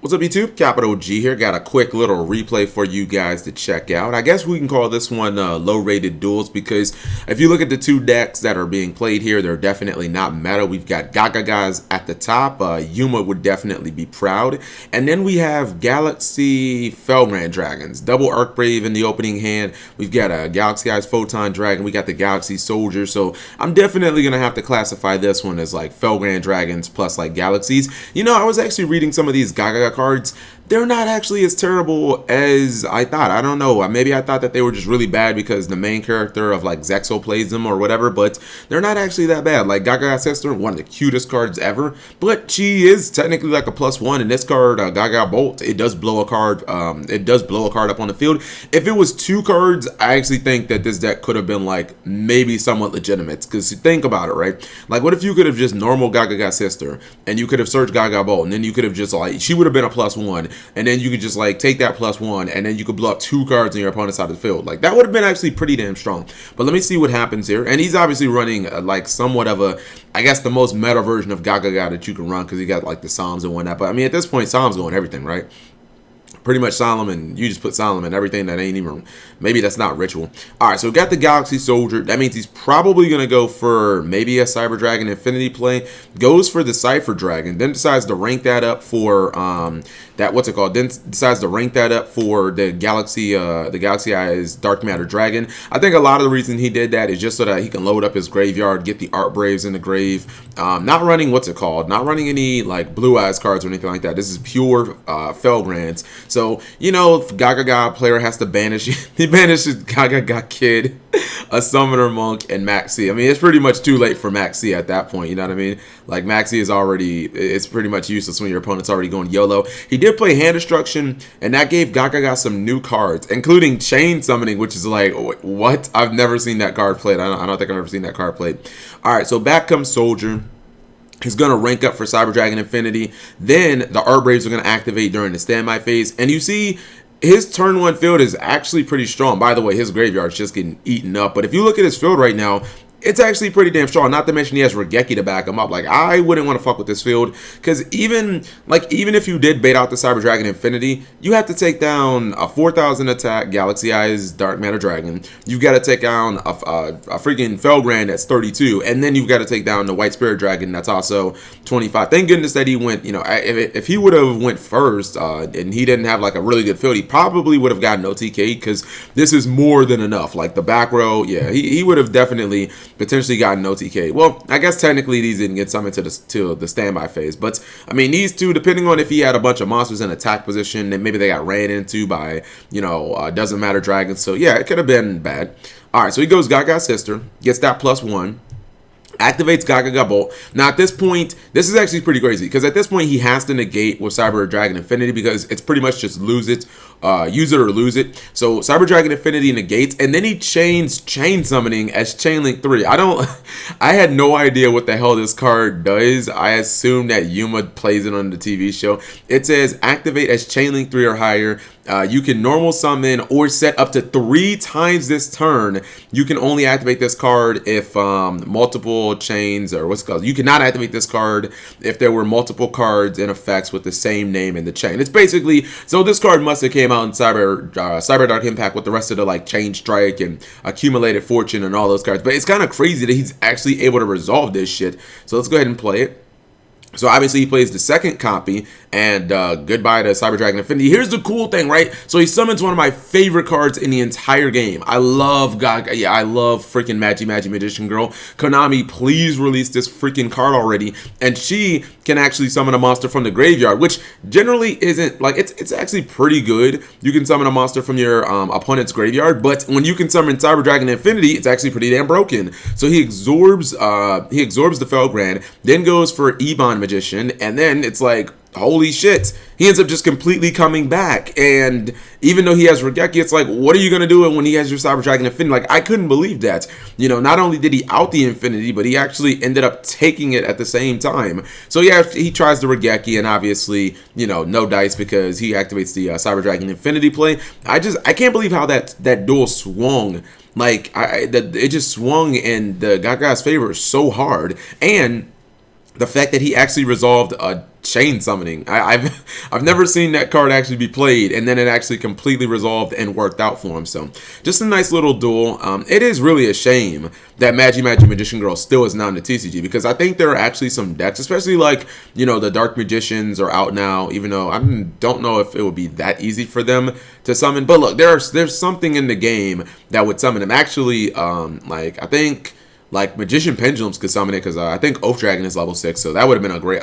What's up, YouTube? Capital G here. Got a quick little replay for you guys to check out. I guess we can call this one low-rated duels because if you look at the two decks that are being played here, they're definitely not meta. We've got Gagagas at the top. Yuma would definitely be proud. And then we have Galaxy Felgrand Dragons. Double Arc Brave in the opening hand. We've got a Galaxy Eyes Photon Dragon. We got the Galaxy Soldier. So I'm definitely going to have to classify this one as like Felgrand Dragons plus like Galaxies. You know, I was actually reading some of these Gagaga cards. They're not actually as terrible as I thought. I don't know. Maybe I thought that they were just really bad because the main character of like Zexo plays them or whatever, but they're not actually that bad. Like Gagaga Sister, one of the cutest cards ever, but she is technically like a +1. And this card, Gaga Bolt, it does blow a card. It does blow a card up on the field. If it was 2 cards, I actually think that this deck could have been like maybe somewhat legitimate. Because think about it, right? Like, what if you could have just normal Gagaga Sister and you could have searched Gaga Bolt, and then you could have just like, she would have been a +1. And then you could just like take that +1 and then you could blow up 2 cards on your opponent's side of the field. Like, that would have been actually pretty damn strong. But let me see what happens here. And he's obviously running like somewhat of a, I guess, the most meta version of Gagaga that you can run because he got like the Psalms and whatnot. But I mean, at this point, Psalms going everything, right? Pretty much Solomon, you just put Solomon, everything that ain't even, maybe that's not ritual. All right, so we got the Galaxy Soldier. That means he's probably going to go for maybe a Cyber Dragon Infinity play. Goes for the Cypher Dragon, then decides to rank that up for, then decides to rank that up for the Galaxy Eyes Dark Matter Dragon. I think a lot of the reason he did that is just so that he can load up his graveyard, get the Art Braves in the grave. Not running, not running any like Blue Eyes cards or anything like that. This is pure Felgrands. So, you know, if Gagaga player has to banish, he banishes Gagaga Kid, a Summoner Monk, and Maxi. I mean, it's pretty much too late for Maxi at that point, you know what I mean? Like, Maxi is already, it's pretty much useless when your opponent's already going YOLO. He did play Hand Destruction, and that gave Gagaga some new cards, including Chain Summoning, which is like, what? I've never seen that card played. I don't think I've ever seen that card played. All right, so back comes Soldier. He's going to rank up for Cyber Dragon Infinity. Then the Art Braves are going to activate during the standby phase. And you see, his turn 1 field is actually pretty strong. By the way, his graveyard's just getting eaten up. But if you look at his field right now, it's actually pretty damn strong. Not to mention he has Regeki to back him up. Like, I wouldn't want to fuck with this field because even if you did bait out the Cyber Dragon Infinity, you have to take down a 4,000 attack Galaxy Eyes Dark Matter Dragon. You've got to take down a freaking Felgrand that's 32, and then you've got to take down the White Spirit Dragon that's also 25. Thank goodness that he went. You know, if he would have went first and he didn't have like a really good field, he probably would have gotten OTK because this is more than enough. Like the back row, yeah, he would have definitely potentially gotten OTK. Well, I guess technically these didn't get summoned to the standby phase, but I mean, these two, depending on if he had a bunch of monsters in attack position, then maybe they got ran into by, you know, doesn't matter dragons. So yeah, it could have been bad. All right, so he goes Gaga Sister, gets that +1. Activates Gagaga Bolt. Now at this point, this is actually pretty crazy because at this point he has to negate with Cyber Dragon Infinity because it's pretty much just use it or lose it. So Cyber Dragon Infinity negates, and then he chains Chain Summoning as Chainlink 3. I had no idea what the hell this card does. I assume that Yuma plays it on the TV show. It says activate as Chainlink 3 or higher. You can normal summon or set up to 3 times this turn. You can only activate this card if multiple chains, or what's it called? You cannot activate this card if there were multiple cards in effects with the same name in the chain. It's basically, so this card must have came out in Cyber Dark Impact with the rest of the like Chain Strike and Accumulated Fortune and all those cards. But it's kind of crazy that he's actually able to resolve this shit. So let's go ahead and play it. So obviously he plays the second copy, and goodbye to Cyber Dragon Infinity. Here's the cool thing, right? So he summons one of my favorite cards in the entire game. I love I love freaking Magi Magician Girl. Konami, please release this freaking card already. And she can actually summon a monster from the graveyard, which generally isn't, like, it's actually pretty good. You can summon a monster from your opponent's graveyard, but when you can summon Cyber Dragon Infinity, it's actually pretty damn broken. So he absorbs the Felgrand, then goes for Ebon Magician, and then it's like, holy shit, he ends up just completely coming back. And even though he has Regeki, it's like, what are you going to do when he has your Cyber Dragon Infinity? Like, I couldn't believe that. You know, not only did he out the Infinity, but he actually ended up taking it at the same time. So yeah, he tries the Regeki, and obviously, you know, no dice because he activates the Cyber Dragon Infinity play. I can't believe how that duel swung. Like, it just swung in the Gaga's favor so hard. And the fact that he actually resolved a chain summoning. I've never seen that card actually be played, and then it actually completely resolved and worked out for him. So just a nice little duel. It is really a shame that Magi Magician Girl still is not in the TCG, because I think there are actually some decks, especially like, you know, the Dark Magicians are out now, even though I don't know if it would be that easy for them to summon. But look, there's something in the game that would summon them. Actually, like I think like Magician Pendulums could summon it, because I think Oath Dragon is level 6, so that would have been a great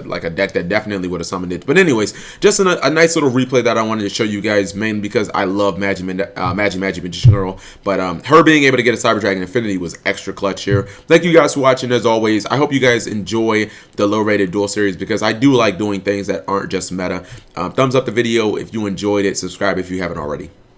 like a deck that definitely would have summoned it. But anyways, just a nice little replay that I wanted to show you guys, mainly because I love Magi Magician Girl, but her being able to get a Cyber Dragon Infinity was extra clutch here. Thank you guys for watching. As always, I hope you guys enjoy the low rated duel series, because I do like doing things that aren't just meta. Thumbs up the video if you enjoyed it, subscribe if you haven't already.